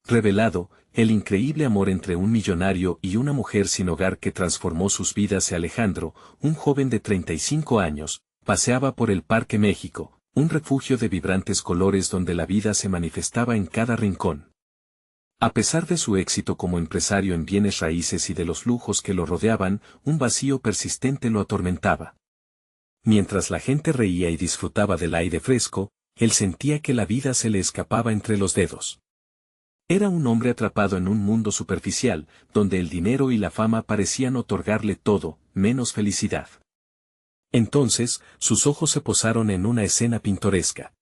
revelado, el increíble amor entre un millonario y una mujer sin hogar que transformó sus vidas. Alejandro, un joven de 35 años, paseaba por el Parque México, un refugio de vibrantes colores donde la vida se manifestaba en cada rincón. A pesar de su éxito como empresario en bienes raíces y de los lujos que lo rodeaban, un vacío persistente lo atormentaba. Mientras la gente reía y disfrutaba del aire fresco, él sentía que la vida se le escapaba entre los dedos. Era un hombre atrapado en un mundo superficial, donde el dinero y la fama parecían otorgarle todo, menos felicidad. Entonces, sus ojos se posaron en una escena pintoresca.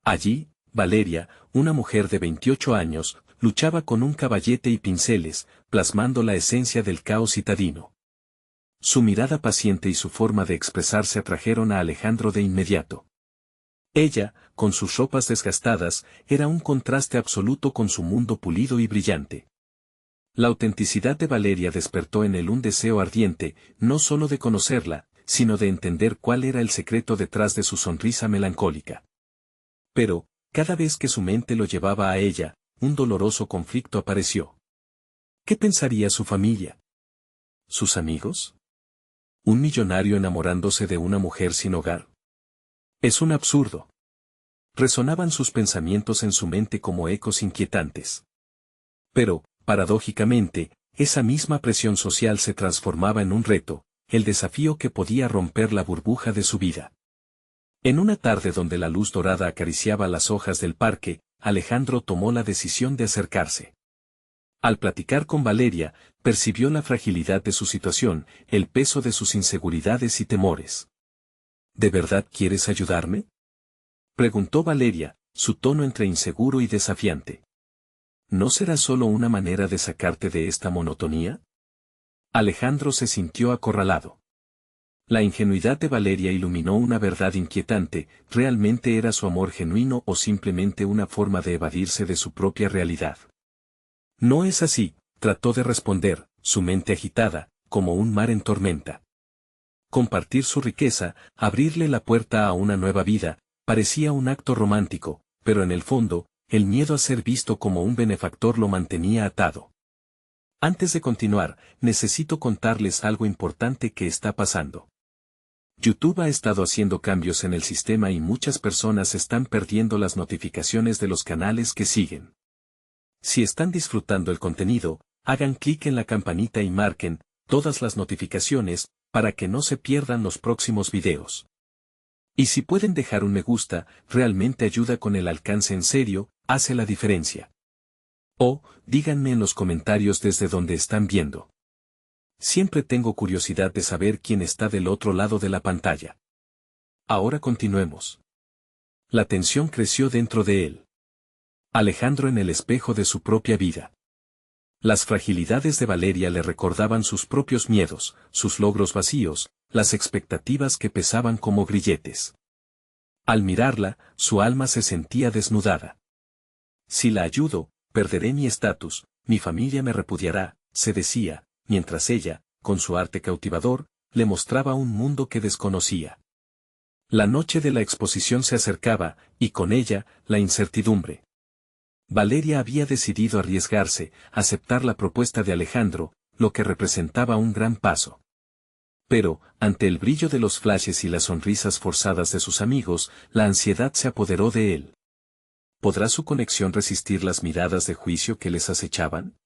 Allí, Valeria, una mujer de 28 años, luchaba con un caballete y pinceles, plasmando la esencia del caos citadino. Su mirada paciente y su forma de expresarse atrajeron a Alejandro de inmediato. Ella, con sus ropas desgastadas, era un contraste absoluto con su mundo pulido y brillante. La autenticidad de Valeria despertó en él un deseo ardiente, no solo de conocerla, sino de entender cuál era el secreto detrás de su sonrisa melancólica. Pero, cada vez que su mente lo llevaba a ella, un doloroso conflicto apareció. ¿Qué pensaría su familia? ¿Sus amigos? ¿Un millonario enamorándose de una mujer sin hogar? Es un absurdo. Resonaban sus pensamientos en su mente como ecos inquietantes. Pero, paradójicamente, esa misma presión social se transformaba en un reto, el desafío que podía romper la burbuja de su vida. En una tarde donde la luz dorada acariciaba las hojas del parque, Alejandro tomó la decisión de acercarse. Al platicar con Valeria, percibió la fragilidad de su situación, el peso de sus inseguridades y temores. ¿De verdad quieres ayudarme?, preguntó Valeria, su tono entre inseguro y desafiante. ¿No será solo una manera de sacarte de esta monotonía? Alejandro se sintió acorralado. La ingenuidad de Valeria iluminó una verdad inquietante: ¿realmente era su amor genuino o simplemente una forma de evadirse de su propia realidad? No es así, trató de responder, su mente agitada, como un mar en tormenta. Compartir su riqueza, abrirle la puerta a una nueva vida, parecía un acto romántico, pero en el fondo, el miedo a ser visto como un benefactor lo mantenía atado. Antes de continuar, necesito contarles algo importante que está pasando. YouTube ha estado haciendo cambios en el sistema y muchas personas están perdiendo las notificaciones de los canales que siguen. Si están disfrutando el contenido, hagan clic en la campanita y marquen todas las notificaciones, para que no se pierdan los próximos videos. Y si pueden dejar un me gusta, realmente ayuda con el alcance, en serio, hace la diferencia. O, díganme en los comentarios desde donde están viendo. Siempre tengo curiosidad de saber quién está del otro lado de la pantalla. Ahora continuemos. La tensión creció dentro de él. Alejandro en el espejo de su propia vida. Las fragilidades de Valeria le recordaban sus propios miedos, sus logros vacíos, las expectativas que pesaban como grilletes. Al mirarla, su alma se sentía desnudada. Si la ayudo, perderé mi estatus, mi familia me repudiará, se decía, mientras ella, con su arte cautivador, le mostraba un mundo que desconocía. La noche de la exposición se acercaba, y con ella, la incertidumbre. Valeria había decidido arriesgarse, aceptar la propuesta de Alejandro, lo que representaba un gran paso. Pero, ante el brillo de los flashes y las sonrisas forzadas de sus amigos, la ansiedad se apoderó de él. ¿Podrá su conexión resistir las miradas de juicio que les acechaban?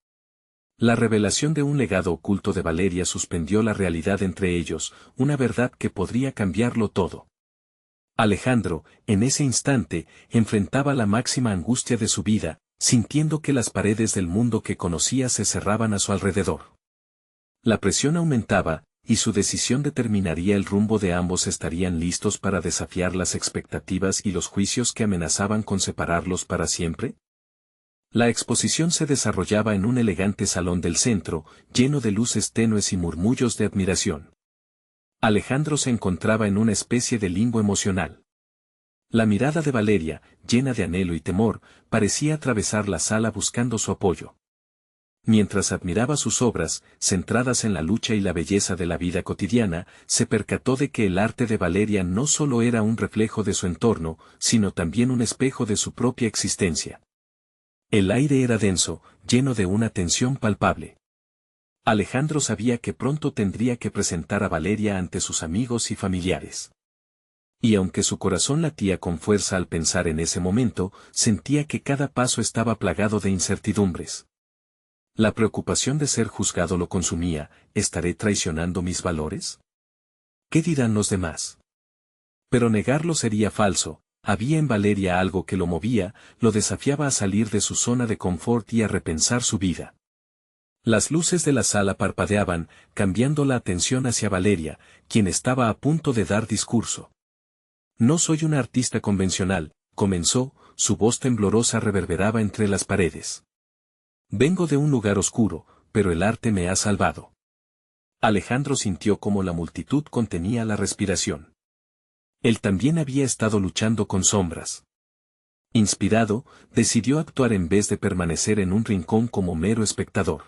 La revelación de un legado oculto de Valeria suspendió la realidad entre ellos, una verdad que podría cambiarlo todo. Alejandro, en ese instante, enfrentaba la máxima angustia de su vida, sintiendo que las paredes del mundo que conocía se cerraban a su alrededor. La presión aumentaba, y su decisión determinaría el rumbo de ambos. ¿Estarían listos para desafiar las expectativas y los juicios que amenazaban con separarlos para siempre? La exposición se desarrollaba en un elegante salón del centro, lleno de luces tenues y murmullos de admiración. Alejandro se encontraba en una especie de limbo emocional. La mirada de Valeria, llena de anhelo y temor, parecía atravesar la sala buscando su apoyo. Mientras admiraba sus obras, centradas en la lucha y la belleza de la vida cotidiana, se percató de que el arte de Valeria no solo era un reflejo de su entorno, sino también un espejo de su propia existencia. El aire era denso, lleno de una tensión palpable. Alejandro sabía que pronto tendría que presentar a Valeria ante sus amigos y familiares. Y aunque su corazón latía con fuerza al pensar en ese momento, sentía que cada paso estaba plagado de incertidumbres. La preocupación de ser juzgado lo consumía. ¿Estaré traicionando mis valores? ¿Qué dirán los demás? Pero negarlo sería falso. Había en Valeria algo que lo movía, lo desafiaba a salir de su zona de confort y a repensar su vida. Las luces de la sala parpadeaban, cambiando la atención hacia Valeria, quien estaba a punto de dar discurso. No soy una artista convencional, comenzó, su voz temblorosa reverberaba entre las paredes. Vengo de un lugar oscuro, pero el arte me ha salvado. Alejandro sintió como la multitud contenía la respiración. Él también había estado luchando con sombras. Inspirado, decidió actuar en vez de permanecer en un rincón como mero espectador.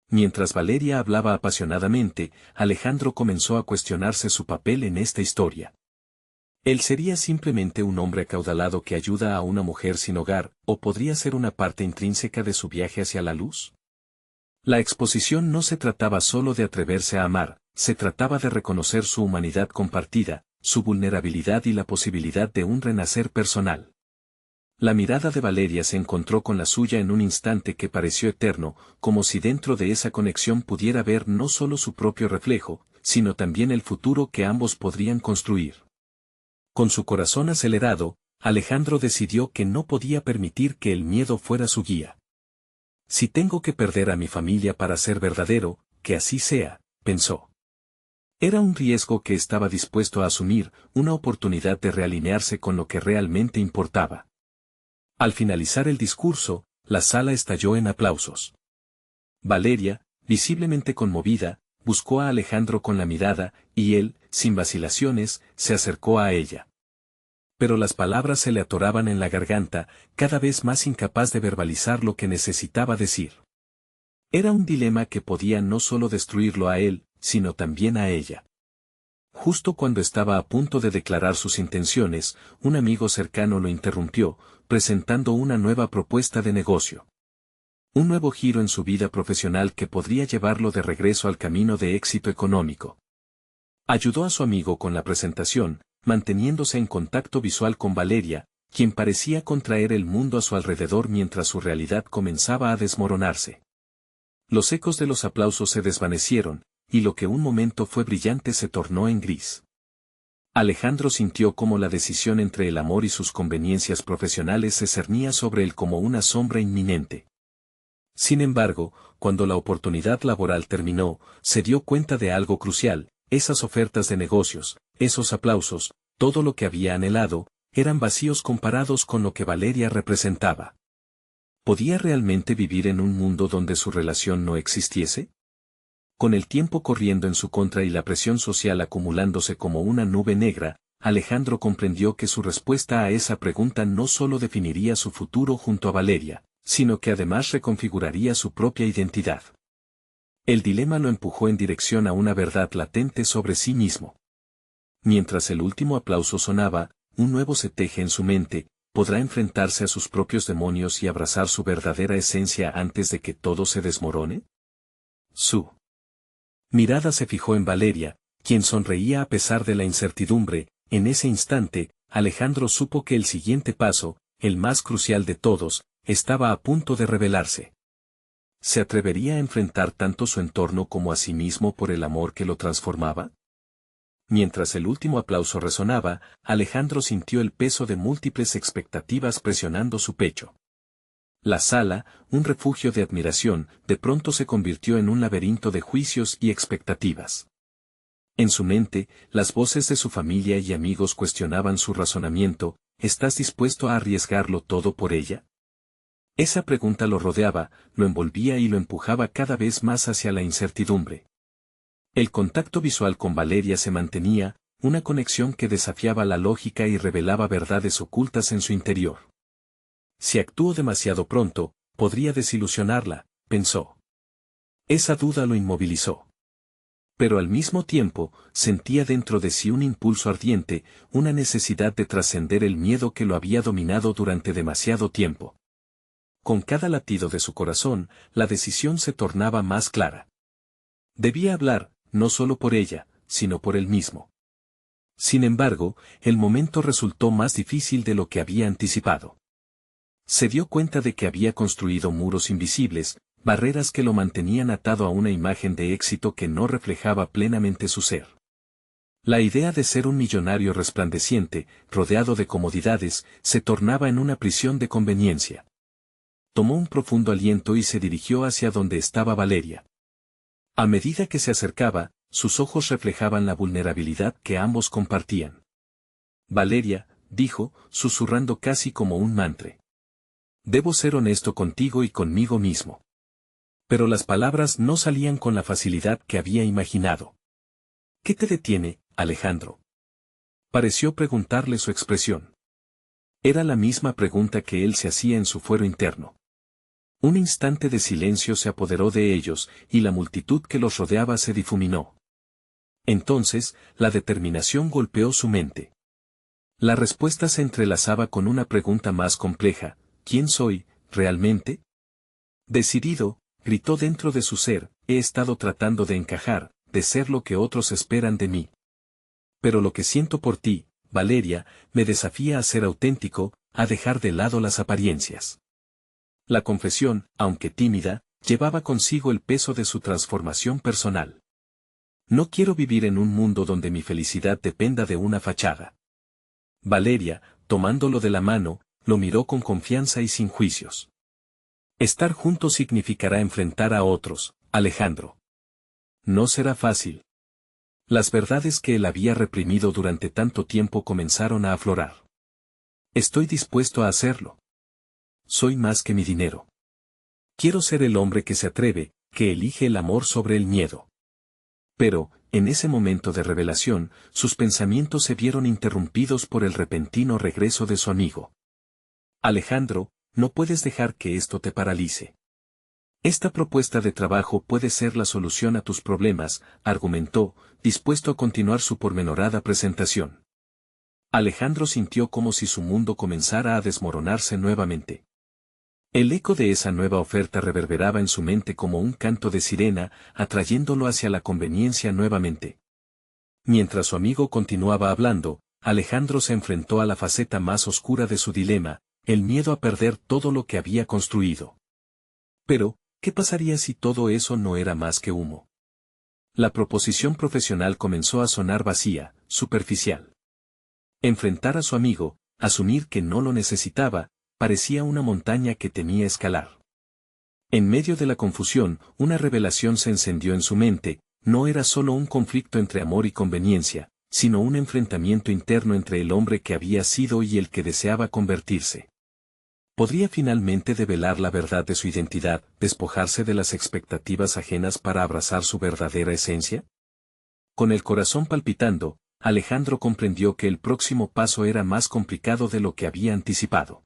Mientras Valeria hablaba apasionadamente, Alejandro comenzó a cuestionarse su papel en esta historia. ¿Él sería simplemente un hombre acaudalado que ayuda a una mujer sin hogar, o podría ser una parte intrínseca de su viaje hacia la luz? La exposición no se trataba solo de atreverse a amar, se trataba de reconocer su humanidad compartida, su vulnerabilidad y la posibilidad de un renacer personal. La mirada de Valeria se encontró con la suya en un instante que pareció eterno, como si dentro de esa conexión pudiera ver no solo su propio reflejo, sino también el futuro que ambos podrían construir. Con su corazón acelerado, Alejandro decidió que no podía permitir que el miedo fuera su guía. Si tengo que perder a mi familia para ser verdadero, que así sea, pensó. Era un riesgo que estaba dispuesto a asumir, una oportunidad de realinearse con lo que realmente importaba. Al finalizar el discurso, la sala estalló en aplausos. Valeria, visiblemente conmovida, buscó a Alejandro con la mirada, y él, sin vacilaciones, se acercó a ella. Pero las palabras se le atoraban en la garganta, cada vez más incapaz de verbalizar lo que necesitaba decir. Era un dilema que podía no solo destruirlo a él, sino también a ella. Justo cuando estaba a punto de declarar sus intenciones, un amigo cercano lo interrumpió, presentando una nueva propuesta de negocio. Un nuevo giro en su vida profesional que podría llevarlo de regreso al camino de éxito económico. Ayudó a su amigo con la presentación, manteniéndose en contacto visual con Valeria, quien parecía contraer el mundo a su alrededor mientras su realidad comenzaba a desmoronarse. Los ecos de los aplausos se desvanecieron, y lo que un momento fue brillante se tornó en gris. Alejandro sintió cómo la decisión entre el amor y sus conveniencias profesionales se cernía sobre él como una sombra inminente. Sin embargo, cuando la oportunidad laboral terminó, se dio cuenta de algo crucial: esas ofertas de negocios, esos aplausos, todo lo que había anhelado, eran vacíos comparados con lo que Valeria representaba. ¿Podía realmente vivir en un mundo donde su relación no existiese? Con el tiempo corriendo en su contra y la presión social acumulándose como una nube negra, Alejandro comprendió que su respuesta a esa pregunta no solo definiría su futuro junto a Valeria, sino que además reconfiguraría su propia identidad. El dilema lo empujó en dirección a una verdad latente sobre sí mismo. Mientras el último aplauso sonaba, un nuevo se teje en su mente: ¿podrá enfrentarse a sus propios demonios y abrazar su verdadera esencia antes de que todo se desmorone? Su mirada se fijó en Valeria, quien sonreía a pesar de la incertidumbre. En ese instante, Alejandro supo que el siguiente paso, el más crucial de todos, estaba a punto de revelarse. ¿Se atrevería a enfrentar tanto su entorno como a sí mismo por el amor que lo transformaba? Mientras el último aplauso resonaba, Alejandro sintió el peso de múltiples expectativas presionando su pecho. La sala, un refugio de admiración, de pronto se convirtió en un laberinto de juicios y expectativas. En su mente, las voces de su familia y amigos cuestionaban su razonamiento: ¿estás dispuesto a arriesgarlo todo por ella? Esa pregunta lo rodeaba, lo envolvía y lo empujaba cada vez más hacia la incertidumbre. El contacto visual con Valeria se mantenía, una conexión que desafiaba la lógica y revelaba verdades ocultas en su interior. Si actúo demasiado pronto, podría desilusionarla, pensó. Esa duda lo inmovilizó. Pero al mismo tiempo, sentía dentro de sí un impulso ardiente, una necesidad de trascender el miedo que lo había dominado durante demasiado tiempo. con cada latido de su corazón, la decisión se tornaba más clara. Debía hablar, no solo por ella, sino por él mismo. Sin embargo, el momento resultó más difícil de lo que había anticipado. Se dio cuenta de que había construido muros invisibles, barreras que lo mantenían atado a una imagen de éxito que no reflejaba plenamente su ser. La idea de ser un millonario resplandeciente, rodeado de comodidades, se tornaba en una prisión de conveniencia. Tomó un profundo aliento y se dirigió hacia donde estaba Valeria. A medida que se acercaba, sus ojos reflejaban la vulnerabilidad que ambos compartían. Valeria, dijo, susurrando casi como un mantra. Debo ser honesto contigo y conmigo mismo. Pero las palabras no salían con la facilidad que había imaginado. ¿Qué te detiene, Alejandro? Pareció preguntarle su expresión. Era la misma pregunta que él se hacía en su fuero interno. Un instante de silencio se apoderó de ellos, y la multitud que los rodeaba se difuminó. Entonces, la determinación golpeó su mente. La respuesta se entrelazaba con una pregunta más compleja: ¿quién soy, realmente? Decidido, gritó dentro de su ser, he estado tratando de encajar, de ser lo que otros esperan de mí. Pero lo que siento por ti, Valeria, me desafía a ser auténtico, a dejar de lado las apariencias. La confesión, aunque tímida, llevaba consigo el peso de su transformación personal. No quiero vivir en un mundo donde mi felicidad dependa de una fachada. Valeria, tomándolo de la mano, lo miró con confianza y sin juicios. Estar juntos significará enfrentar a otros, Alejandro. No será fácil. Las verdades que él había reprimido durante tanto tiempo comenzaron a aflorar. Estoy dispuesto a hacerlo. Soy más que mi dinero. Quiero ser el hombre que se atreve, que elige el amor sobre el miedo. Pero, en ese momento de revelación, sus pensamientos se vieron interrumpidos por el repentino regreso de su amigo. Alejandro, no puedes dejar que esto te paralice. Esta propuesta de trabajo puede ser la solución a tus problemas, argumentó, dispuesto a continuar su pormenorada presentación. Alejandro sintió como si su mundo comenzara a desmoronarse nuevamente. El eco de esa nueva oferta reverberaba en su mente como un canto de sirena, atrayéndolo hacia la conveniencia nuevamente. Mientras su amigo continuaba hablando, Alejandro se enfrentó a la faceta más oscura de su dilema, el miedo a perder todo lo que había construido. Pero, ¿qué pasaría si todo eso no era más que humo? La proposición profesional comenzó a sonar vacía, superficial. Enfrentar a su amigo, asumir que no lo necesitaba, parecía una montaña que temía escalar. En medio de la confusión, una revelación se encendió en su mente: no era solo un conflicto entre amor y conveniencia, sino un enfrentamiento interno entre el hombre que había sido y el que deseaba convertirse. ¿Podría finalmente develar la verdad de su identidad, despojarse de las expectativas ajenas para abrazar su verdadera esencia? Con el corazón palpitando, Alejandro comprendió que el próximo paso era más complicado de lo que había anticipado.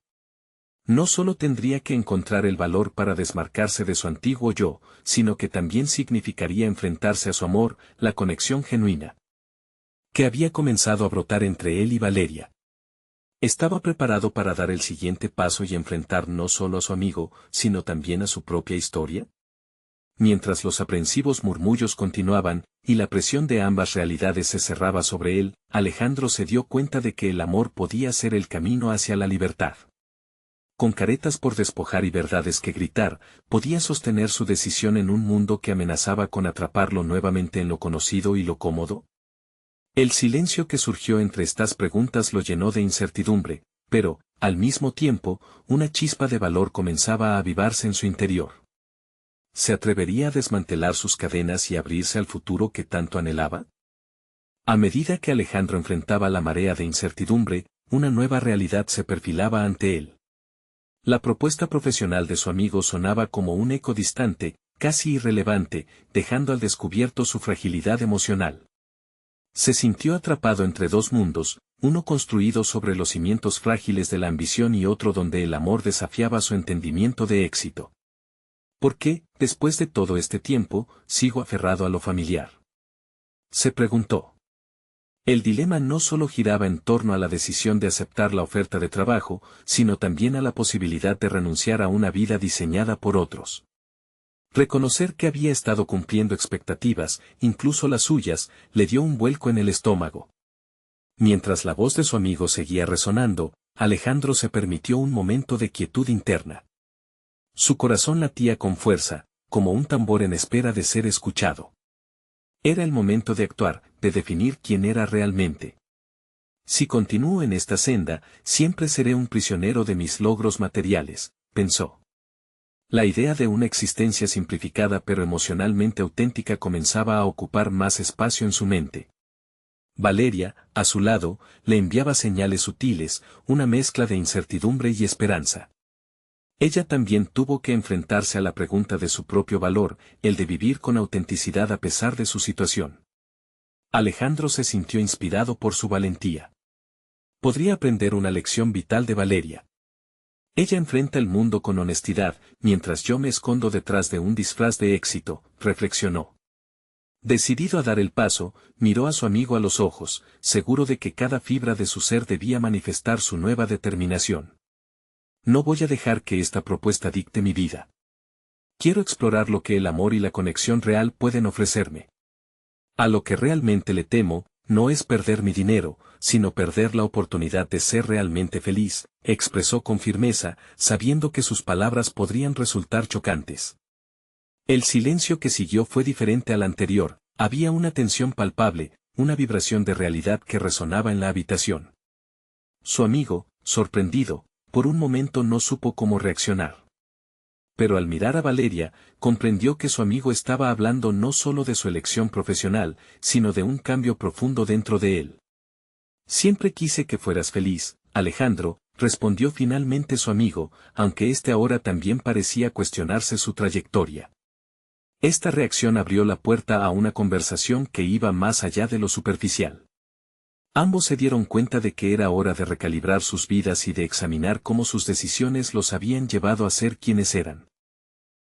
No solo tendría que encontrar el valor para desmarcarse de su antiguo yo, sino que también significaría enfrentarse a su amor, la conexión genuina que había comenzado a brotar entre él y Valeria. Estaba preparado para dar el siguiente paso y enfrentar no solo a su amigo, sino también a su propia historia. Mientras los aprensivos murmullos continuaban, y la presión de ambas realidades se cerraba sobre él, Alejandro se dio cuenta de que el amor podía ser el camino hacia la libertad. Con caretas por despojar y verdades que gritar, podía sostener su decisión en un mundo que amenazaba con atraparlo nuevamente en lo conocido y lo cómodo. El silencio que surgió entre estas preguntas lo llenó de incertidumbre, pero, al mismo tiempo, una chispa de valor comenzaba a avivarse en su interior. ¿Se atrevería a desmantelar sus cadenas y abrirse al futuro que tanto anhelaba? A medida que Alejandro enfrentaba la marea de incertidumbre, una nueva realidad se perfilaba ante él. La propuesta profesional de su amigo sonaba como un eco distante, casi irrelevante, dejando al descubierto su fragilidad emocional. Se sintió atrapado entre dos mundos, uno construido sobre los cimientos frágiles de la ambición y otro donde el amor desafiaba su entendimiento de éxito. ¿Por qué, después de todo este tiempo, sigo aferrado a lo familiar?, se preguntó. El dilema no solo giraba en torno a la decisión de aceptar la oferta de trabajo, sino también a la posibilidad de renunciar a una vida diseñada por otros. Reconocer que había estado cumpliendo expectativas, incluso las suyas, le dio un vuelco en el estómago. Mientras la voz de su amigo seguía resonando, Alejandro se permitió un momento de quietud interna. Su corazón latía con fuerza, como un tambor en espera de ser escuchado. Era el momento de actuar, de definir quién era realmente. Si continúo en esta senda, siempre seré un prisionero de mis logros materiales, pensó. La idea de una existencia simplificada pero emocionalmente auténtica comenzaba a ocupar más espacio en su mente. Valeria, a su lado, le enviaba señales sutiles, una mezcla de incertidumbre y esperanza. Ella también tuvo que enfrentarse a la pregunta de su propio valor, el de vivir con autenticidad a pesar de su situación. Alejandro se sintió inspirado por su valentía. Podría aprender una lección vital de Valeria. Ella enfrenta el mundo con honestidad, mientras yo me escondo detrás de un disfraz de éxito, reflexionó. Decidido a dar el paso, miró a su amigo a los ojos, seguro de que cada fibra de su ser debía manifestar su nueva determinación. No voy a dejar que esta propuesta dicte mi vida. Quiero explorar lo que el amor y la conexión real pueden ofrecerme. A lo que realmente le temo, no es perder mi dinero, sino perder la oportunidad de ser realmente feliz, expresó con firmeza, sabiendo que sus palabras podrían resultar chocantes. El silencio que siguió fue diferente al anterior, había una tensión palpable, una vibración de realidad que resonaba en la habitación. Su amigo, sorprendido, por un momento no supo cómo reaccionar. Pero al mirar a Valeria, comprendió que su amigo estaba hablando no solo de su elección profesional, sino de un cambio profundo dentro de él. Siempre quise que fueras feliz, Alejandro, respondió finalmente su amigo, aunque éste ahora también parecía cuestionarse su trayectoria. Esta reacción abrió la puerta a una conversación que iba más allá de lo superficial. Ambos se dieron cuenta de que era hora de recalibrar sus vidas y de examinar cómo sus decisiones los habían llevado a ser quienes eran.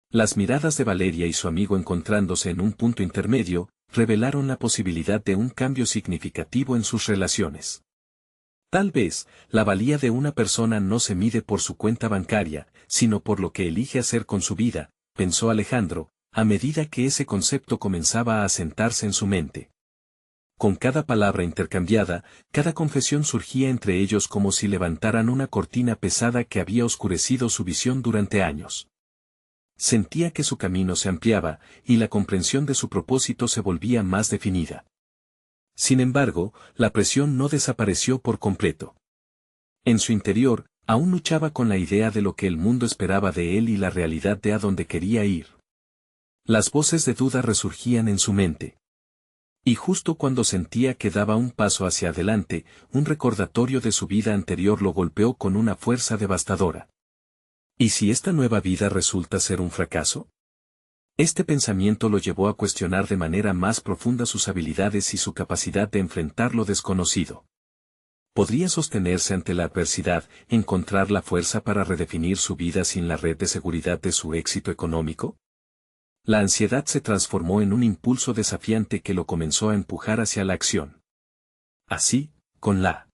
Las miradas de Valeria y su amigo encontrándose en un punto intermedio, revelaron la posibilidad de un cambio significativo en sus relaciones. Tal vez, la valía de una persona no se mide por su cuenta bancaria, sino por lo que elige hacer con su vida, pensó Alejandro, a medida que ese concepto comenzaba a asentarse en su mente. Con cada palabra intercambiada, cada confesión surgía entre ellos como si levantaran una cortina pesada que había oscurecido su visión durante años. Sentía que su camino se ampliaba, y la comprensión de su propósito se volvía más definida. Sin embargo, la presión no desapareció por completo. En su interior, aún luchaba con la idea de lo que el mundo esperaba de él y la realidad de a dónde quería ir. Las voces de duda resurgían en su mente. Y justo cuando sentía que daba un paso hacia adelante, un recordatorio de su vida anterior lo golpeó con una fuerza devastadora. ¿Y si esta nueva vida resulta ser un fracaso? Este pensamiento lo llevó a cuestionar de manera más profunda sus habilidades y su capacidad de enfrentar lo desconocido. ¿Podría sostenerse ante la adversidad, encontrar la fuerza para redefinir su vida sin la red de seguridad de su éxito económico? La ansiedad se transformó en un impulso desafiante que lo comenzó a empujar hacia la acción. Así, con la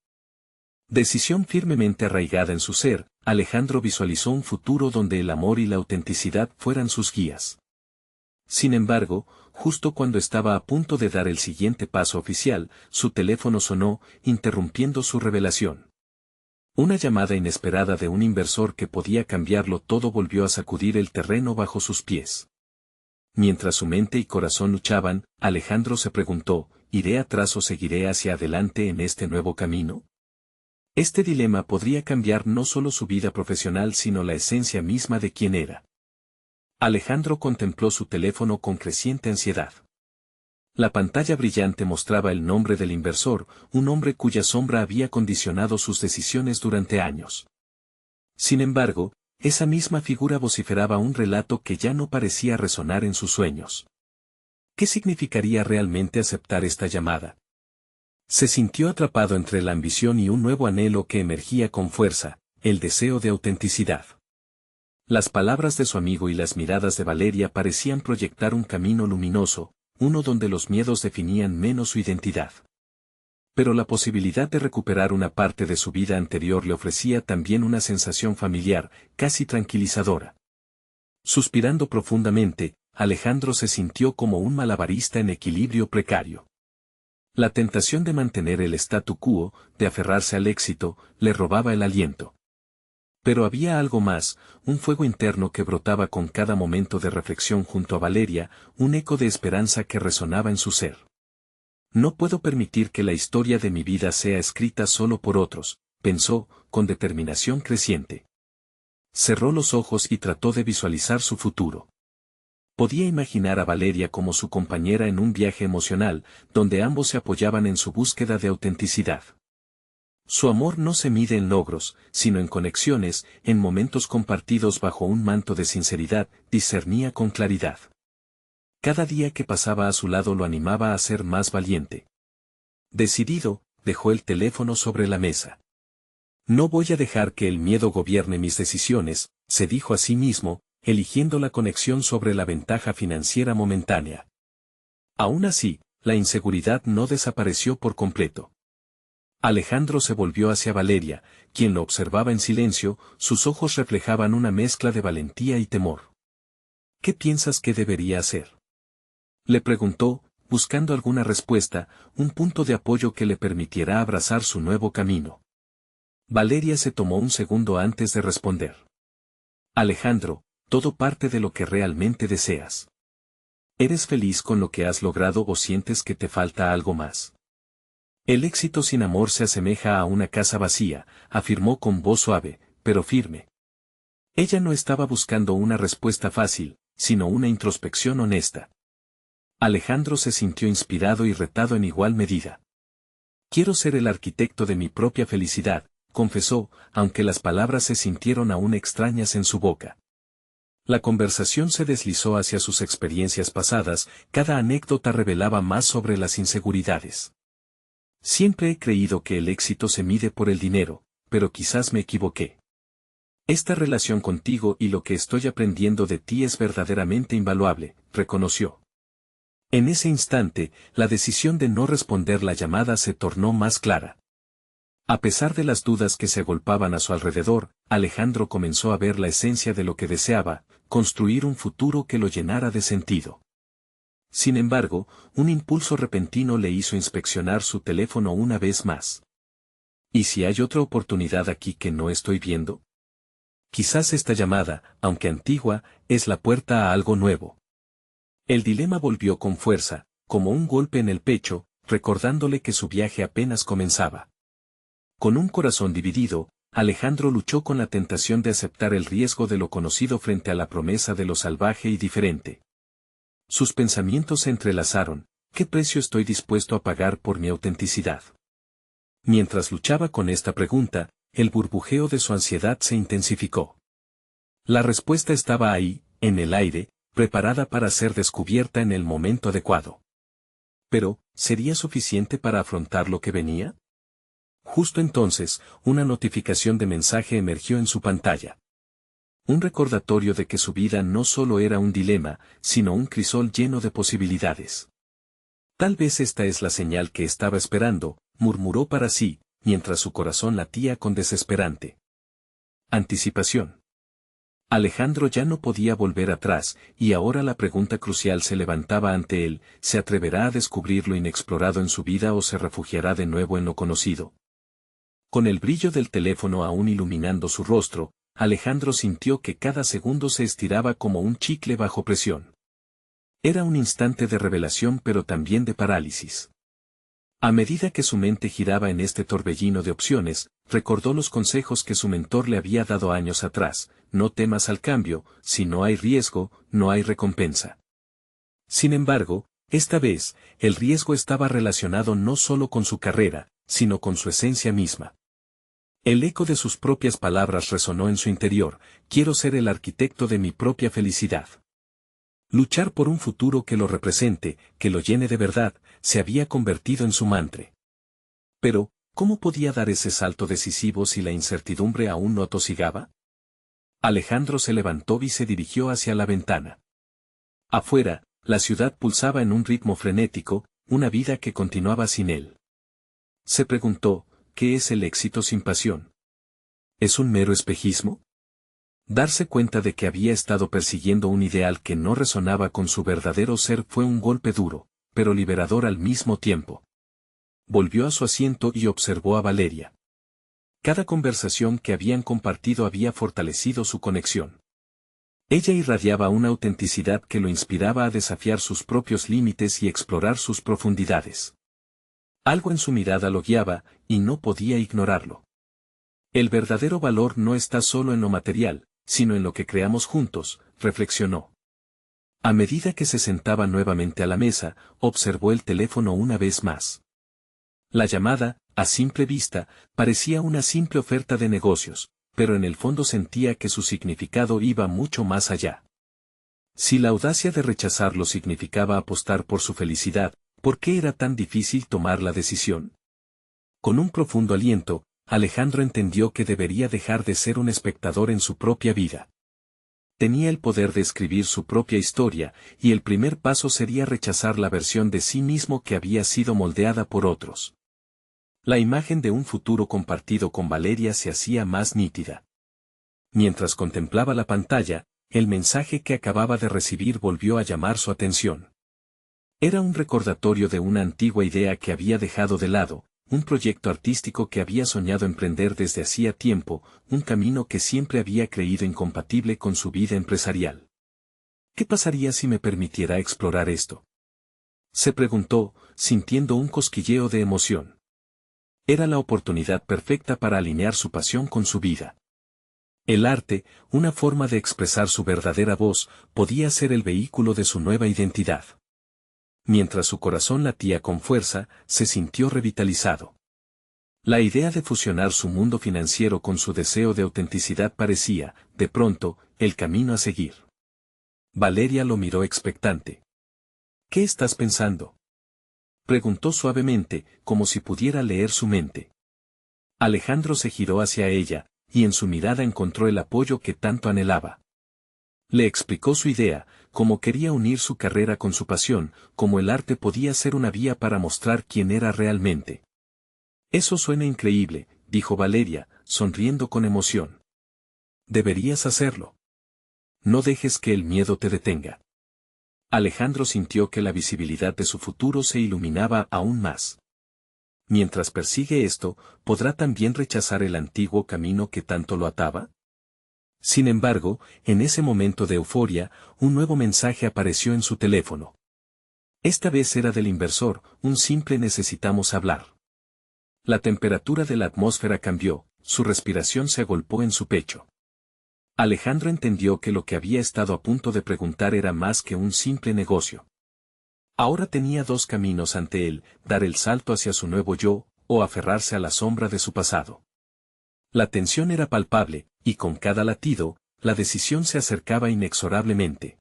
decisión firmemente arraigada en su ser, Alejandro visualizó un futuro donde el amor y la autenticidad fueran sus guías. Sin embargo, justo cuando estaba a punto de dar el siguiente paso oficial, su teléfono sonó, interrumpiendo su revelación. Una llamada inesperada de un inversor que podía cambiarlo todo volvió a sacudir el terreno bajo sus pies. Mientras su mente y corazón luchaban, Alejandro se preguntó, ¿iré atrás o seguiré hacia adelante en este nuevo camino? Este dilema podría cambiar no solo su vida profesional sino la esencia misma de quién era. Alejandro contempló su teléfono con creciente ansiedad. La pantalla brillante mostraba el nombre del inversor, un hombre cuya sombra había condicionado sus decisiones durante años. Sin embargo, esa misma figura vociferaba un relato que ya no parecía resonar en sus sueños. ¿Qué significaría realmente aceptar esta llamada? Se sintió atrapado entre la ambición y un nuevo anhelo que emergía con fuerza, el deseo de autenticidad. Las palabras de su amigo y las miradas de Valeria parecían proyectar un camino luminoso, uno donde los miedos definían menos su identidad. Pero la posibilidad de recuperar una parte de su vida anterior le ofrecía también una sensación familiar, casi tranquilizadora. Suspirando profundamente, Alejandro se sintió como un malabarista en equilibrio precario. La tentación de mantener el statu quo, de aferrarse al éxito, le robaba el aliento. Pero había algo más, un fuego interno que brotaba con cada momento de reflexión junto a Valeria, un eco de esperanza que resonaba en su ser. No puedo permitir que la historia de mi vida sea escrita solo por otros, pensó, con determinación creciente. Cerró los ojos y trató de visualizar su futuro. Podía imaginar a Valeria como su compañera en un viaje emocional, donde ambos se apoyaban en su búsqueda de autenticidad. Su amor no se mide en logros, sino en conexiones, en momentos compartidos bajo un manto de sinceridad, discernía con claridad. Cada día que pasaba a su lado lo animaba a ser más valiente. Decidido, dejó el teléfono sobre la mesa. No voy a dejar que el miedo gobierne mis decisiones, se dijo a sí mismo, eligiendo la conexión sobre la ventaja financiera momentánea. Aún así, la inseguridad no desapareció por completo. Alejandro se volvió hacia Valeria, quien lo observaba en silencio, sus ojos reflejaban una mezcla de valentía y temor. ¿Qué piensas que debería hacer?, le preguntó, buscando alguna respuesta, un punto de apoyo que le permitiera abrazar su nuevo camino. Valeria se tomó un segundo antes de responder. Alejandro, todo parte de lo que realmente deseas. ¿Eres feliz con lo que has logrado o sientes que te falta algo más? El éxito sin amor se asemeja a una casa vacía, afirmó con voz suave, pero firme. Ella no estaba buscando una respuesta fácil, sino una introspección honesta. Alejandro se sintió inspirado y retado en igual medida. Quiero ser el arquitecto de mi propia felicidad, confesó, aunque las palabras se sintieron aún extrañas en su boca. La conversación se deslizó hacia sus experiencias pasadas, cada anécdota revelaba más sobre las inseguridades. Siempre he creído que el éxito se mide por el dinero, pero quizás me equivoqué. Esta relación contigo y lo que estoy aprendiendo de ti es verdaderamente invaluable, reconoció. En ese instante, la decisión de no responder la llamada se tornó más clara. A pesar de las dudas que se agolpaban a su alrededor, Alejandro comenzó a ver la esencia de lo que deseaba, construir un futuro que lo llenara de sentido. Sin embargo, un impulso repentino le hizo inspeccionar su teléfono una vez más. ¿Y si hay otra oportunidad aquí que no estoy viendo? Quizás esta llamada, aunque antigua, es la puerta a algo nuevo. El dilema volvió con fuerza, como un golpe en el pecho, recordándole que su viaje apenas comenzaba. Con un corazón dividido, Alejandro luchó con la tentación de aceptar el riesgo de lo conocido frente a la promesa de lo salvaje y diferente. Sus pensamientos se entrelazaron, ¿qué precio estoy dispuesto a pagar por mi autenticidad? Mientras luchaba con esta pregunta, el burbujeo de su ansiedad se intensificó. La respuesta estaba ahí, en el aire, preparada para ser descubierta en el momento adecuado. Pero, ¿sería suficiente para afrontar lo que venía? Justo entonces, una notificación de mensaje emergió en su pantalla. Un recordatorio de que su vida no solo era un dilema, sino un crisol lleno de posibilidades. Tal vez esta es la señal que estaba esperando, murmuró para sí, mientras su corazón latía con desesperante anticipación. Alejandro ya no podía volver atrás, y ahora la pregunta crucial se levantaba ante él, ¿se atreverá a descubrir lo inexplorado en su vida o se refugiará de nuevo en lo conocido? Con el brillo del teléfono aún iluminando su rostro, Alejandro sintió que cada segundo se estiraba como un chicle bajo presión. Era un instante de revelación pero también de parálisis. A medida que su mente giraba en este torbellino de opciones, recordó los consejos que su mentor le había dado años atrás: no temas al cambio, si no hay riesgo, no hay recompensa. Sin embargo, esta vez, el riesgo estaba relacionado no solo con su carrera, sino con su esencia misma. El eco de sus propias palabras resonó en su interior: quiero ser el arquitecto de mi propia felicidad. Luchar por un futuro que lo represente, que lo llene de verdad, se había convertido en su mantra. Pero, ¿cómo podía dar ese salto decisivo si la incertidumbre aún no atosigaba? Alejandro se levantó y se dirigió hacia la ventana. Afuera, la ciudad pulsaba en un ritmo frenético, una vida que continuaba sin él. Se preguntó, ¿qué es el éxito sin pasión? ¿Es un mero espejismo? Darse cuenta de que había estado persiguiendo un ideal que no resonaba con su verdadero ser fue un golpe duro, pero liberador al mismo tiempo. Volvió a su asiento y observó a Valeria. Cada conversación que habían compartido había fortalecido su conexión. Ella irradiaba una autenticidad que lo inspiraba a desafiar sus propios límites y explorar sus profundidades. Algo en su mirada lo guiaba, y no podía ignorarlo. El verdadero valor no está solo en lo material, sino en lo que creamos juntos, reflexionó. A medida que se sentaba nuevamente a la mesa, observó el teléfono una vez más. La llamada, a simple vista, parecía una simple oferta de negocios, pero en el fondo sentía que su significado iba mucho más allá. Si la audacia de rechazarlo significaba apostar por su felicidad, ¿por qué era tan difícil tomar la decisión? Con un profundo aliento, Alejandro entendió que debería dejar de ser un espectador en su propia vida. Tenía el poder de escribir su propia historia, y el primer paso sería rechazar la versión de sí mismo que había sido moldeada por otros. La imagen de un futuro compartido con Valeria se hacía más nítida. Mientras contemplaba la pantalla, el mensaje que acababa de recibir volvió a llamar su atención. Era un recordatorio de una antigua idea que había dejado de lado, un proyecto artístico que había soñado emprender desde hacía tiempo, un camino que siempre había creído incompatible con su vida empresarial. ¿Qué pasaría si me permitiera explorar esto? Se preguntó, sintiendo un cosquilleo de emoción. Era la oportunidad perfecta para alinear su pasión con su vida. El arte, una forma de expresar su verdadera voz, podía ser el vehículo de su nueva identidad. Mientras su corazón latía con fuerza, se sintió revitalizado. La idea de fusionar su mundo financiero con su deseo de autenticidad parecía, de pronto, el camino a seguir. Valeria lo miró expectante. ¿Qué estás pensando?, preguntó suavemente, como si pudiera leer su mente. Alejandro se giró hacia ella, y en su mirada encontró el apoyo que tanto anhelaba. Le explicó su idea, cómo quería unir su carrera con su pasión, cómo el arte podía ser una vía para mostrar quién era realmente. Eso suena increíble, dijo Valeria, sonriendo con emoción. Deberías hacerlo. No dejes que el miedo te detenga. Alejandro sintió que la visibilidad de su futuro se iluminaba aún más. Mientras persigue esto, ¿podrá también rechazar el antiguo camino que tanto lo ataba? Sin embargo, en ese momento de euforia, un nuevo mensaje apareció en su teléfono. Esta vez era del inversor, un simple necesitamos hablar. La temperatura de la atmósfera cambió, su respiración se agolpó en su pecho. Alejandro entendió que lo que había estado a punto de preguntar era más que un simple negocio. Ahora tenía dos caminos ante él, dar el salto hacia su nuevo yo, o aferrarse a la sombra de su pasado. La tensión era palpable, y con cada latido, la decisión se acercaba inexorablemente.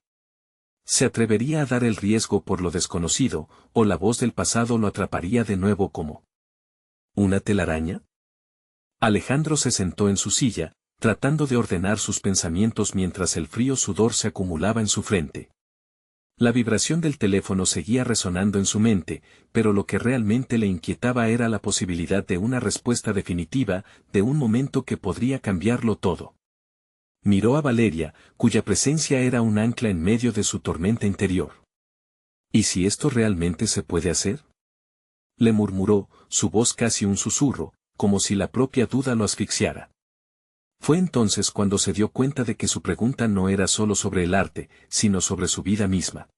¿Se atrevería a dar el riesgo por lo desconocido, o la voz del pasado lo atraparía de nuevo como una telaraña? Alejandro se sentó en su silla, tratando de ordenar sus pensamientos mientras el frío sudor se acumulaba en su frente. La vibración del teléfono seguía resonando en su mente, pero lo que realmente le inquietaba era la posibilidad de una respuesta definitiva, de un momento que podría cambiarlo todo. Miró a Valeria, cuya presencia era un ancla en medio de su tormenta interior. ¿Y si esto realmente se puede hacer?, le murmuró, su voz casi un susurro, como si la propia duda lo asfixiara. Fue entonces cuando se dio cuenta de que su pregunta no era solo sobre el arte, sino sobre su vida misma.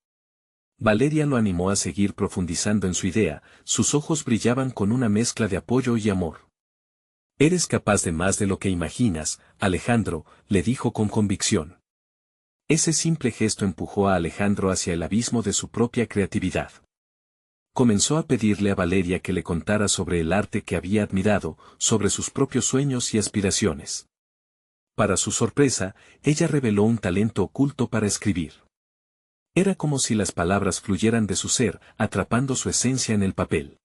Valeria lo animó a seguir profundizando en su idea, sus ojos brillaban con una mezcla de apoyo y amor. Eres capaz de más de lo que imaginas, Alejandro, le dijo con convicción. Ese simple gesto empujó a Alejandro hacia el abismo de su propia creatividad. Comenzó a pedirle a Valeria que le contara sobre el arte que había admirado, sobre sus propios sueños y aspiraciones. Para su sorpresa, ella reveló un talento oculto para escribir. Era como si las palabras fluyeran de su ser, atrapando su esencia en el papel.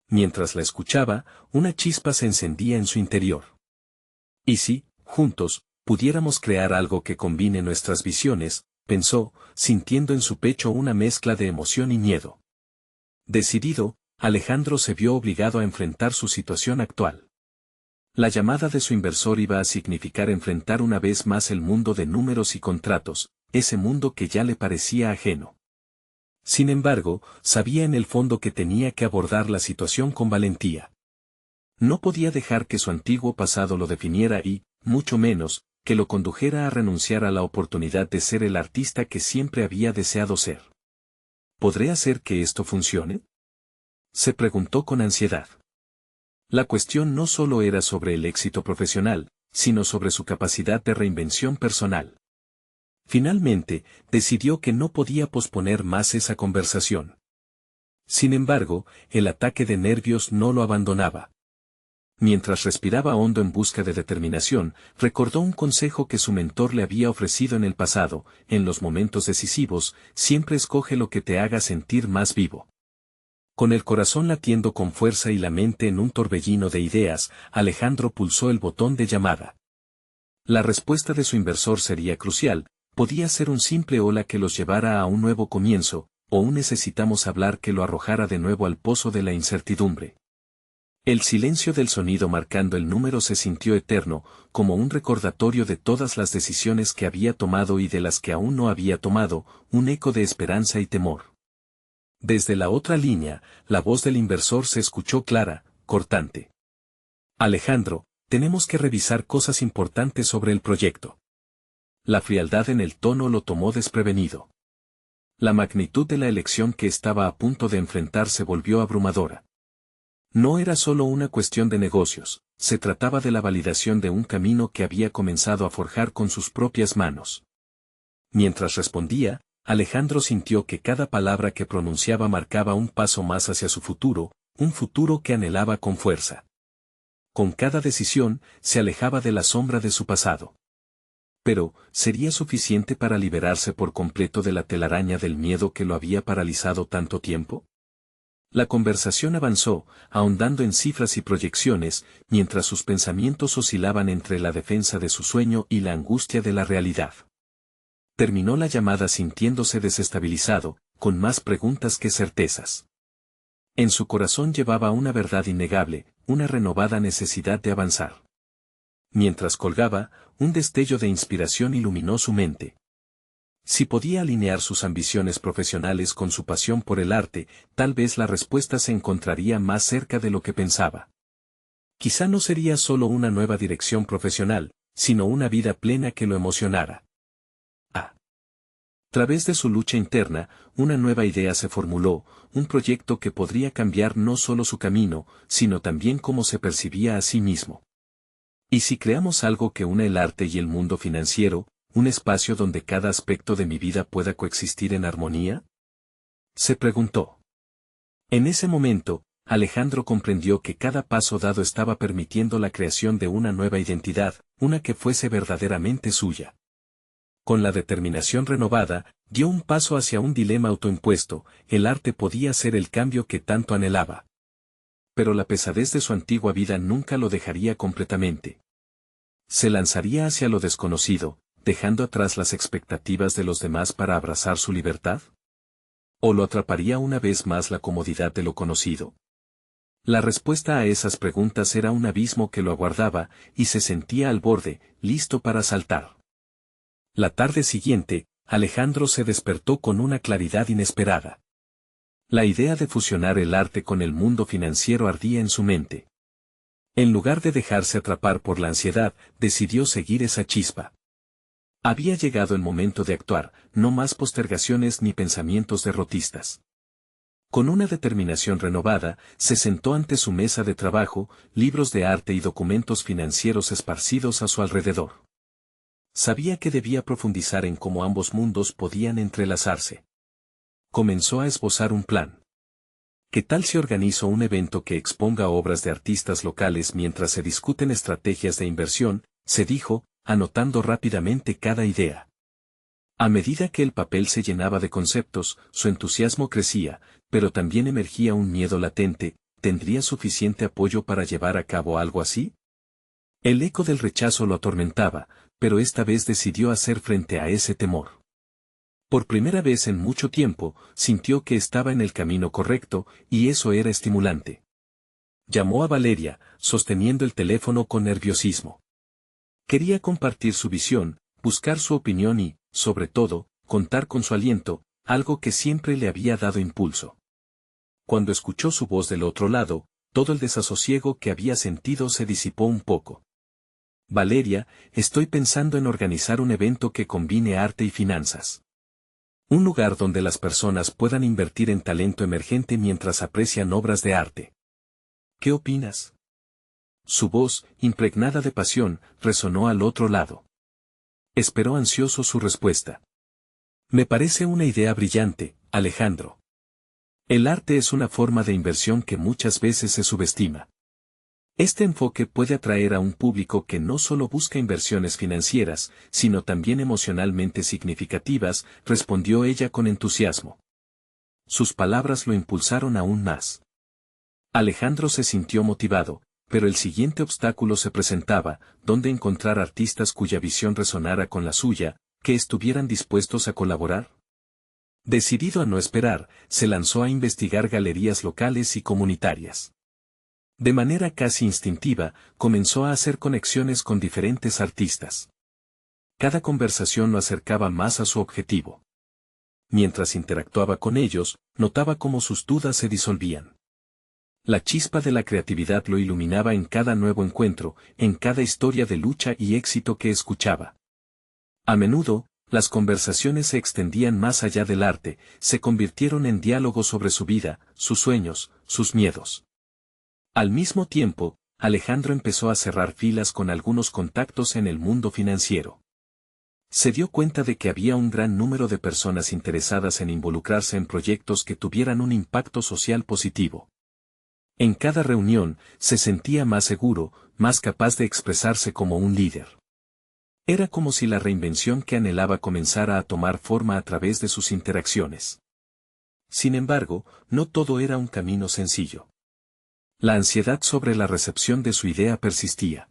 Mientras la escuchaba, una chispa se encendía en su interior. ¿Y si, juntos, pudiéramos crear algo que combine nuestras visiones?, pensó, sintiendo en su pecho una mezcla de emoción y miedo. Decidido, Alejandro se vio obligado a enfrentar su situación actual. La llamada de su inversor iba a significar enfrentar una vez más el mundo de números y contratos, ese mundo que ya le parecía ajeno. Sin embargo, sabía en el fondo que tenía que abordar la situación con valentía. No podía dejar que su antiguo pasado lo definiera y, mucho menos, que lo condujera a renunciar a la oportunidad de ser el artista que siempre había deseado ser. ¿Podré hacer que esto funcione?, se preguntó con ansiedad. La cuestión no solo era sobre el éxito profesional, sino sobre su capacidad de reinvención personal. Finalmente, decidió que no podía posponer más esa conversación. Sin embargo, el ataque de nervios no lo abandonaba. Mientras respiraba hondo en busca de determinación, recordó un consejo que su mentor le había ofrecido en el pasado: en los momentos decisivos, siempre escoge lo que te haga sentir más vivo. Con el corazón latiendo con fuerza y la mente en un torbellino de ideas, Alejandro pulsó el botón de llamada. La respuesta de su inversor sería crucial: podía ser un simple hola que los llevara a un nuevo comienzo, o un necesitamos hablar que lo arrojara de nuevo al pozo de la incertidumbre. El silencio del sonido marcando el número se sintió eterno, como un recordatorio de todas las decisiones que había tomado y de las que aún no había tomado, un eco de esperanza y temor. Desde la otra línea, la voz del inversor se escuchó clara, cortante. Alejandro, tenemos que revisar cosas importantes sobre el proyecto. La frialdad en el tono lo tomó desprevenido. La magnitud de la elección que estaba a punto de enfrentar se volvió abrumadora. No era solo una cuestión de negocios, se trataba de la validación de un camino que había comenzado a forjar con sus propias manos. Mientras respondía, Alejandro sintió que cada palabra que pronunciaba marcaba un paso más hacia su futuro, un futuro que anhelaba con fuerza. Con cada decisión, se alejaba de la sombra de su pasado. Pero, ¿sería suficiente para liberarse por completo de la telaraña del miedo que lo había paralizado tanto tiempo? La conversación avanzó, ahondando en cifras y proyecciones, mientras sus pensamientos oscilaban entre la defensa de su sueño y la angustia de la realidad. Terminó la llamada sintiéndose desestabilizado, con más preguntas que certezas. En su corazón llevaba una verdad innegable, una renovada necesidad de avanzar. Mientras colgaba, un destello de inspiración iluminó su mente. Si podía alinear sus ambiciones profesionales con su pasión por el arte, tal vez la respuesta se encontraría más cerca de lo que pensaba. Quizá no sería solo una nueva dirección profesional, sino una vida plena que lo emocionara. A través de su lucha interna, una nueva idea se formuló, un proyecto que podría cambiar no solo su camino, sino también cómo se percibía a sí mismo. ¿Y si creamos algo que une el arte y el mundo financiero, un espacio donde cada aspecto de mi vida pueda coexistir en armonía?, se preguntó. En ese momento, Alejandro comprendió que cada paso dado estaba permitiendo la creación de una nueva identidad, una que fuese verdaderamente suya. Con la determinación renovada, dio un paso hacia un dilema autoimpuesto: el arte podía ser el cambio que tanto anhelaba. Pero la pesadez de su antigua vida nunca lo dejaría completamente. Se lanzaría hacia lo desconocido, dejando atrás las expectativas de los demás para abrazar su libertad. ¿O lo atraparía una vez más la comodidad de lo conocido? La respuesta a esas preguntas era un abismo que lo aguardaba, y se sentía al borde, listo para saltar. La tarde siguiente, Alejandro se despertó con una claridad inesperada. La idea de fusionar el arte con el mundo financiero ardía en su mente. En lugar de dejarse atrapar por la ansiedad, decidió seguir esa chispa. Había llegado el momento de actuar, no más postergaciones ni pensamientos derrotistas. Con una determinación renovada, se sentó ante su mesa de trabajo, libros de arte y documentos financieros esparcidos a su alrededor. Sabía que debía profundizar en cómo ambos mundos podían entrelazarse. Comenzó a esbozar un plan. ¿Qué tal si organizo un evento que exponga obras de artistas locales mientras se discuten estrategias de inversión?, se dijo, anotando rápidamente cada idea. A medida que el papel se llenaba de conceptos, su entusiasmo crecía, pero también emergía un miedo latente: ¿tendría suficiente apoyo para llevar a cabo algo así? El eco del rechazo lo atormentaba, pero esta vez decidió hacer frente a ese temor. Por primera vez en mucho tiempo, sintió que estaba en el camino correcto, y eso era estimulante. Llamó a Valeria, sosteniendo el teléfono con nerviosismo. Quería compartir su visión, buscar su opinión y, sobre todo, contar con su aliento, algo que siempre le había dado impulso. Cuando escuchó su voz del otro lado, todo el desasosiego que había sentido se disipó un poco. Valeria, estoy pensando en organizar un evento que combine arte y finanzas. Un lugar donde las personas puedan invertir en talento emergente mientras aprecian obras de arte. ¿Qué opinas? Su voz, impregnada de pasión, resonó al otro lado. Esperó ansioso su respuesta. Me parece una idea brillante, Alejandro. El arte es una forma de inversión que muchas veces se subestima. Este enfoque puede atraer a un público que no solo busca inversiones financieras, sino también emocionalmente significativas, respondió ella con entusiasmo. Sus palabras lo impulsaron aún más. Alejandro se sintió motivado, pero el siguiente obstáculo se presentaba, ¿dónde encontrar artistas cuya visión resonara con la suya, que estuvieran dispuestos a colaborar? Decidido a no esperar, se lanzó a investigar galerías locales y comunitarias. De manera casi instintiva, comenzó a hacer conexiones con diferentes artistas. Cada conversación lo acercaba más a su objetivo. Mientras interactuaba con ellos, notaba cómo sus dudas se disolvían. La chispa de la creatividad lo iluminaba en cada nuevo encuentro, en cada historia de lucha y éxito que escuchaba. A menudo, las conversaciones se extendían más allá del arte, se convirtieron en diálogos sobre su vida, sus sueños, sus miedos. Al mismo tiempo, Alejandro empezó a cerrar filas con algunos contactos en el mundo financiero. Se dio cuenta de que había un gran número de personas interesadas en involucrarse en proyectos que tuvieran un impacto social positivo. En cada reunión, se sentía más seguro, más capaz de expresarse como un líder. Era como si la reinvención que anhelaba comenzara a tomar forma a través de sus interacciones. Sin embargo, no todo era un camino sencillo. La ansiedad sobre la recepción de su idea persistía.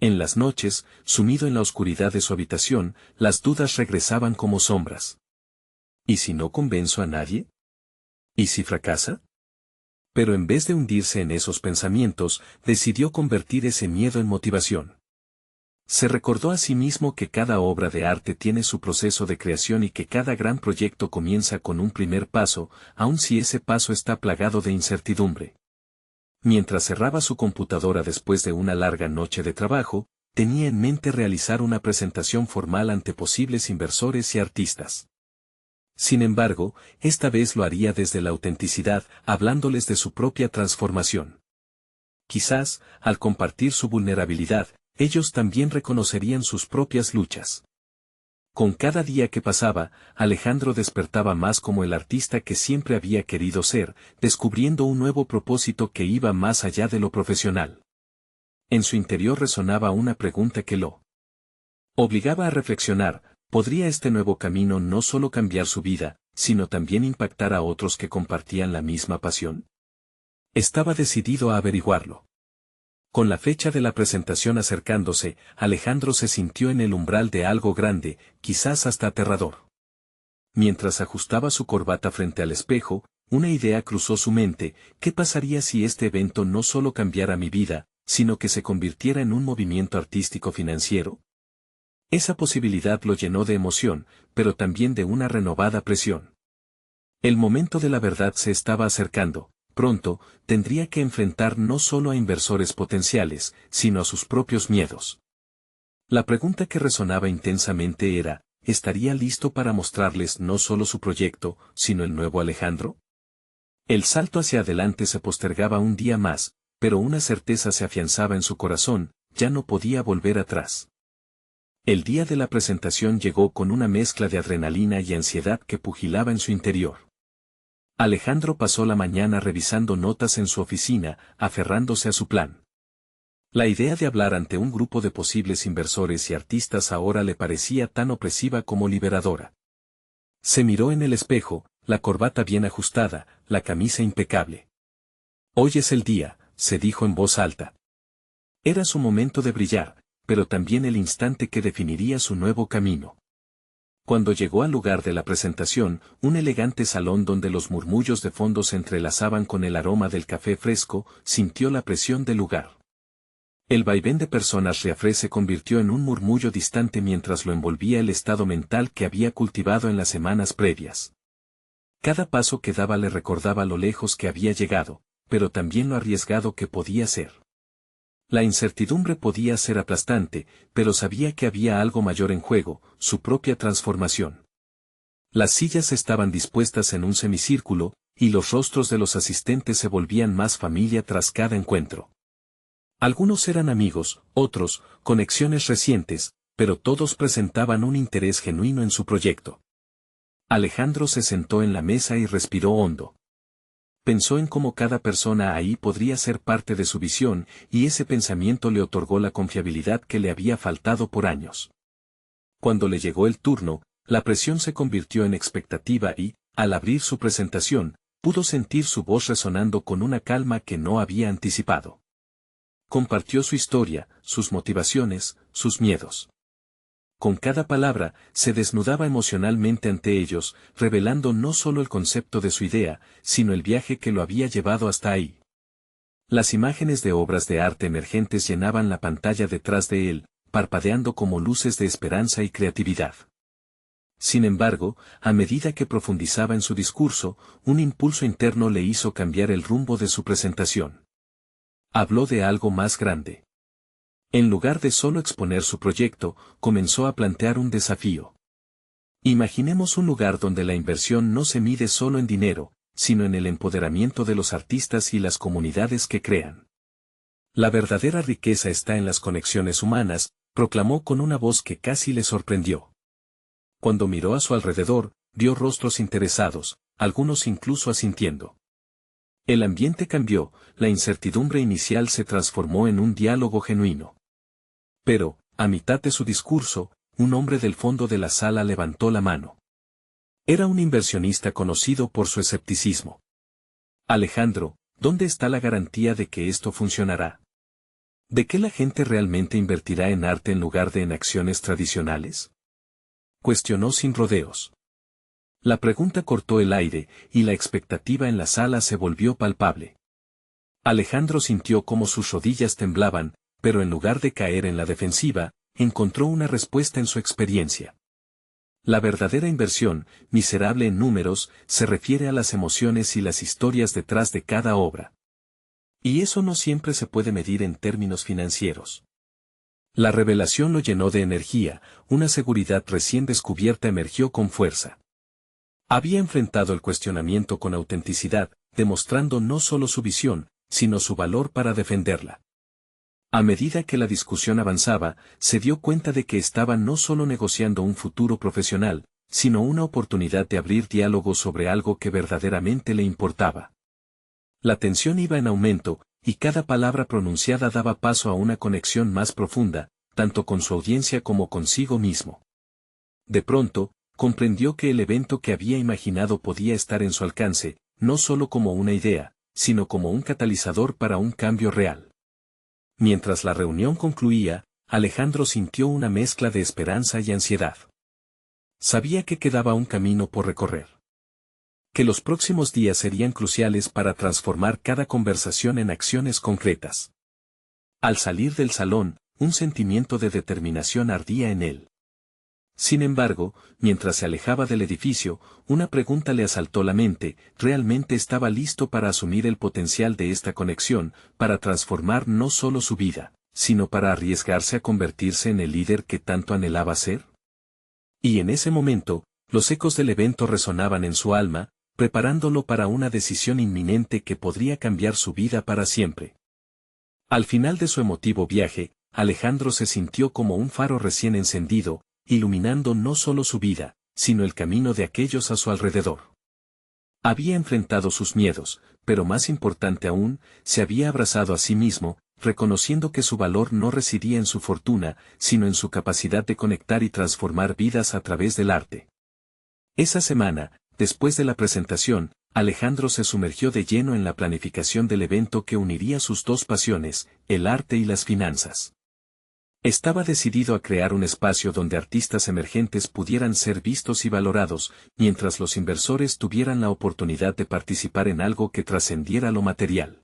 En las noches, sumido en la oscuridad de su habitación, las dudas regresaban como sombras. ¿Y si no convenzo a nadie? ¿Y si fracasa? Pero en vez de hundirse en esos pensamientos, decidió convertir ese miedo en motivación. Se recordó a sí mismo que cada obra de arte tiene su proceso de creación y que cada gran proyecto comienza con un primer paso, aun si ese paso está plagado de incertidumbre. Mientras cerraba su computadora después de una larga noche de trabajo, tenía en mente realizar una presentación formal ante posibles inversores y artistas. Sin embargo, esta vez lo haría desde la autenticidad, hablándoles de su propia transformación. Quizás, al compartir su vulnerabilidad, ellos también reconocerían sus propias luchas. Con cada día que pasaba, Alejandro despertaba más como el artista que siempre había querido ser, descubriendo un nuevo propósito que iba más allá de lo profesional. En su interior resonaba una pregunta que lo obligaba a reflexionar: ¿podría este nuevo camino no solo cambiar su vida, sino también impactar a otros que compartían la misma pasión? Estaba decidido a averiguarlo. Con la fecha de la presentación acercándose, Alejandro se sintió en el umbral de algo grande, quizás hasta aterrador. Mientras ajustaba su corbata frente al espejo, una idea cruzó su mente: ¿qué pasaría si este evento no solo cambiara mi vida, sino que se convirtiera en un movimiento artístico financiero? Esa posibilidad lo llenó de emoción, pero también de una renovada presión. El momento de la verdad se estaba acercando. Pronto, tendría que enfrentar no solo a inversores potenciales, sino a sus propios miedos. La pregunta que resonaba intensamente era: ¿estaría listo para mostrarles no solo su proyecto, sino el nuevo Alejandro? El salto hacia adelante se postergaba un día más, pero una certeza se afianzaba en su corazón: ya no podía volver atrás. El día de la presentación llegó con una mezcla de adrenalina y ansiedad que pugilaba en su interior. Alejandro pasó la mañana revisando notas en su oficina, aferrándose a su plan. La idea de hablar ante un grupo de posibles inversores y artistas ahora le parecía tan opresiva como liberadora. Se miró en el espejo, la corbata bien ajustada, la camisa impecable. Hoy es el día, se dijo en voz alta. Era su momento de brillar, pero también el instante que definiría su nuevo camino. Cuando llegó al lugar de la presentación, un elegante salón donde los murmullos de fondo se entrelazaban con el aroma del café fresco, sintió la presión del lugar. El vaivén de personas reafre se convirtió en un murmullo distante mientras lo envolvía el estado mental que había cultivado en las semanas previas. Cada paso que daba le recordaba lo lejos que había llegado, pero también lo arriesgado que podía ser. La incertidumbre podía ser aplastante, pero sabía que había algo mayor en juego, su propia transformación. Las sillas estaban dispuestas en un semicírculo, y los rostros de los asistentes se volvían más familia tras cada encuentro. Algunos eran amigos, otros, conexiones recientes, pero todos presentaban un interés genuino en su proyecto. Alejandro se sentó en la mesa y respiró hondo. Pensó en cómo cada persona ahí podría ser parte de su visión, y ese pensamiento le otorgó la confiabilidad que le había faltado por años. Cuando le llegó el turno, la presión se convirtió en expectativa y, al abrir su presentación, pudo sentir su voz resonando con una calma que no había anticipado. Compartió su historia, sus motivaciones, sus miedos. Con cada palabra, se desnudaba emocionalmente ante ellos, revelando no solo el concepto de su idea, sino el viaje que lo había llevado hasta ahí. Las imágenes de obras de arte emergentes llenaban la pantalla detrás de él, parpadeando como luces de esperanza y creatividad. Sin embargo, a medida que profundizaba en su discurso, un impulso interno le hizo cambiar el rumbo de su presentación. Habló de algo más grande. En lugar de solo exponer su proyecto, comenzó a plantear un desafío. Imaginemos un lugar donde la inversión no se mide solo en dinero, sino en el empoderamiento de los artistas y las comunidades que crean. La verdadera riqueza está en las conexiones humanas, proclamó con una voz que casi le sorprendió. Cuando miró a su alrededor, vio rostros interesados, algunos incluso asintiendo. El ambiente cambió, la incertidumbre inicial se transformó en un diálogo genuino. Pero, a mitad de su discurso, un hombre del fondo de la sala levantó la mano. Era un inversionista conocido por su escepticismo. Alejandro, ¿dónde está la garantía de que esto funcionará? ¿De que la gente realmente invertirá en arte en lugar de en acciones tradicionales? Cuestionó sin rodeos. La pregunta cortó el aire, y la expectativa en la sala se volvió palpable. Alejandro sintió cómo sus rodillas temblaban, pero en lugar de caer en la defensiva, encontró una respuesta en su experiencia. La verdadera inversión, miserable en números, se refiere a las emociones y las historias detrás de cada obra. Y eso no siempre se puede medir en términos financieros. La revelación lo llenó de energía, una seguridad recién descubierta emergió con fuerza. Había enfrentado el cuestionamiento con autenticidad, demostrando no solo su visión, sino su valor para defenderla. A medida que la discusión avanzaba, se dio cuenta de que estaba no solo negociando un futuro profesional, sino una oportunidad de abrir diálogo sobre algo que verdaderamente le importaba. La tensión iba en aumento, y cada palabra pronunciada daba paso a una conexión más profunda, tanto con su audiencia como consigo mismo. De pronto, comprendió que el evento que había imaginado podía estar en su alcance, no solo como una idea, sino como un catalizador para un cambio real. Mientras la reunión concluía, Alejandro sintió una mezcla de esperanza y ansiedad. Sabía que quedaba un camino por recorrer. Que los próximos días serían cruciales para transformar cada conversación en acciones concretas. Al salir del salón, un sentimiento de determinación ardía en él. Sin embargo, mientras se alejaba del edificio, una pregunta le asaltó la mente: ¿realmente estaba listo para asumir el potencial de esta conexión, para transformar no solo su vida, sino para arriesgarse a convertirse en el líder que tanto anhelaba ser? Y en ese momento, los ecos del evento resonaban en su alma, preparándolo para una decisión inminente que podría cambiar su vida para siempre. Al final de su emotivo viaje, Alejandro se sintió como un faro recién encendido, iluminando no solo su vida, sino el camino de aquellos a su alrededor. Había enfrentado sus miedos, pero más importante aún, se había abrazado a sí mismo, reconociendo que su valor no residía en su fortuna, sino en su capacidad de conectar y transformar vidas a través del arte. Esa semana, después de la presentación, Alejandro se sumergió de lleno en la planificación del evento que uniría sus dos pasiones, el arte y las finanzas. Estaba decidido a crear un espacio donde artistas emergentes pudieran ser vistos y valorados, mientras los inversores tuvieran la oportunidad de participar en algo que trascendiera lo material.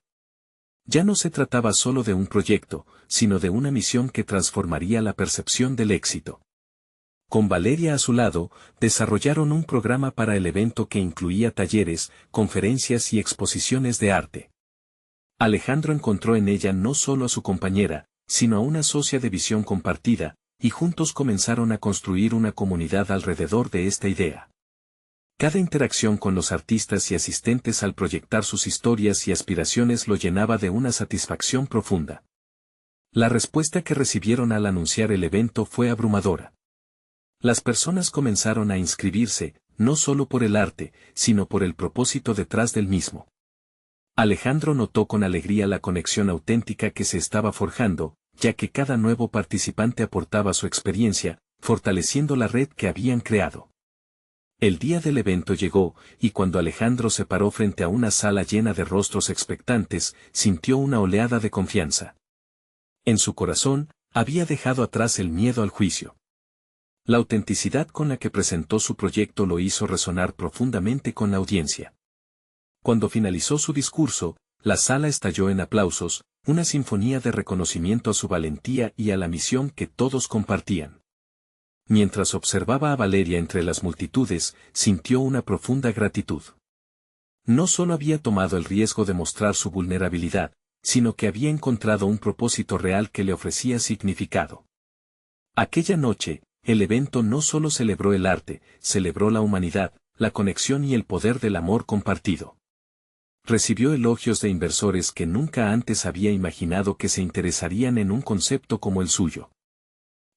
Ya no se trataba solo de un proyecto, sino de una misión que transformaría la percepción del éxito. Con Valeria a su lado, desarrollaron un programa para el evento que incluía talleres, conferencias y exposiciones de arte. Alejandro encontró en ella no solo a su compañera, sino a una socia de visión compartida, y juntos comenzaron a construir una comunidad alrededor de esta idea. Cada interacción con los artistas y asistentes al proyectar sus historias y aspiraciones lo llenaba de una satisfacción profunda. La respuesta que recibieron al anunciar el evento fue abrumadora. Las personas comenzaron a inscribirse, no solo por el arte, sino por el propósito detrás del mismo. Alejandro notó con alegría la conexión auténtica que se estaba forjando, ya que cada nuevo participante aportaba su experiencia, fortaleciendo la red que habían creado. El día del evento llegó, y cuando Alejandro se paró frente a una sala llena de rostros expectantes, sintió una oleada de confianza. En su corazón, había dejado atrás el miedo al juicio. La autenticidad con la que presentó su proyecto lo hizo resonar profundamente con la audiencia. Cuando finalizó su discurso, la sala estalló en aplausos, una sinfonía de reconocimiento a su valentía y a la misión que todos compartían. Mientras observaba a Valeria entre las multitudes, sintió una profunda gratitud. No solo había tomado el riesgo de mostrar su vulnerabilidad, sino que había encontrado un propósito real que le ofrecía significado. Aquella noche, el evento no solo celebró el arte, celebró la humanidad, la conexión y el poder del amor compartido. Recibió elogios de inversores que nunca antes había imaginado que se interesarían en un concepto como el suyo.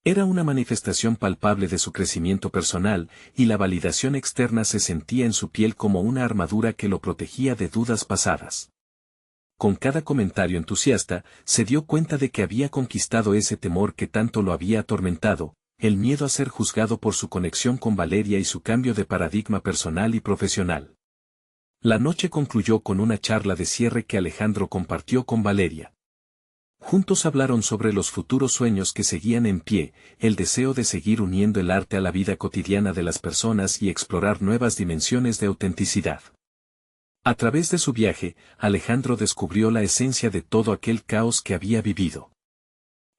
Era una manifestación palpable de su crecimiento personal, y la validación externa se sentía en su piel como una armadura que lo protegía de dudas pasadas. Con cada comentario entusiasta, se dio cuenta de que había conquistado ese temor que tanto lo había atormentado, el miedo a ser juzgado por su conexión con Valeria y su cambio de paradigma personal y profesional. La noche concluyó con una charla de cierre que Alejandro compartió con Valeria. Juntos hablaron sobre los futuros sueños que seguían en pie, el deseo de seguir uniendo el arte a la vida cotidiana de las personas y explorar nuevas dimensiones de autenticidad. A través de su viaje, Alejandro descubrió la esencia de todo aquel caos que había vivido.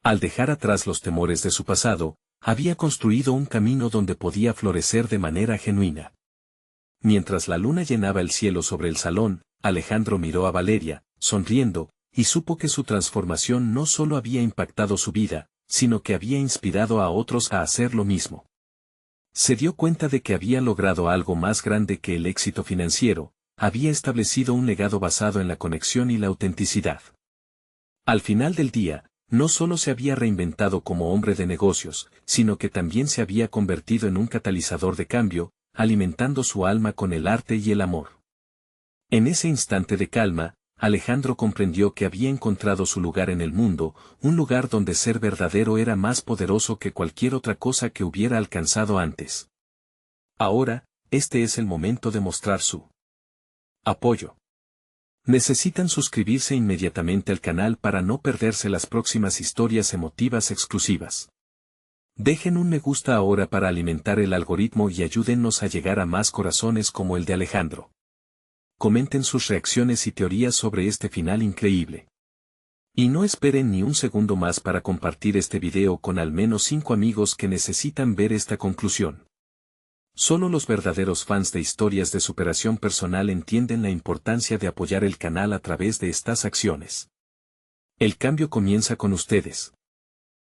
Al dejar atrás los temores de su pasado, había construido un camino donde podía florecer de manera genuina. Mientras la luna llenaba el cielo sobre el salón, Alejandro miró a Valeria, sonriendo, y supo que su transformación no solo había impactado su vida, sino que había inspirado a otros a hacer lo mismo. Se dio cuenta de que había logrado algo más grande que el éxito financiero, había establecido un legado basado en la conexión y la autenticidad. Al final del día, no solo se había reinventado como hombre de negocios, sino que también se había convertido en un catalizador de cambio, alimentando su alma con el arte y el amor. En ese instante de calma, Alejandro comprendió que había encontrado su lugar en el mundo, un lugar donde ser verdadero era más poderoso que cualquier otra cosa que hubiera alcanzado antes. Ahora, este es el momento de mostrar su apoyo. Necesitan suscribirse inmediatamente al canal para no perderse las próximas historias emotivas exclusivas. Dejen un me gusta ahora para alimentar el algoritmo y ayúdennos a llegar a más corazones como el de Alejandro. Comenten sus reacciones y teorías sobre este final increíble. Y no esperen ni un segundo más para compartir este video con al menos 5 amigos que necesitan ver esta conclusión. Solo los verdaderos fans de historias de superación personal entienden la importancia de apoyar el canal a través de estas acciones. El cambio comienza con ustedes.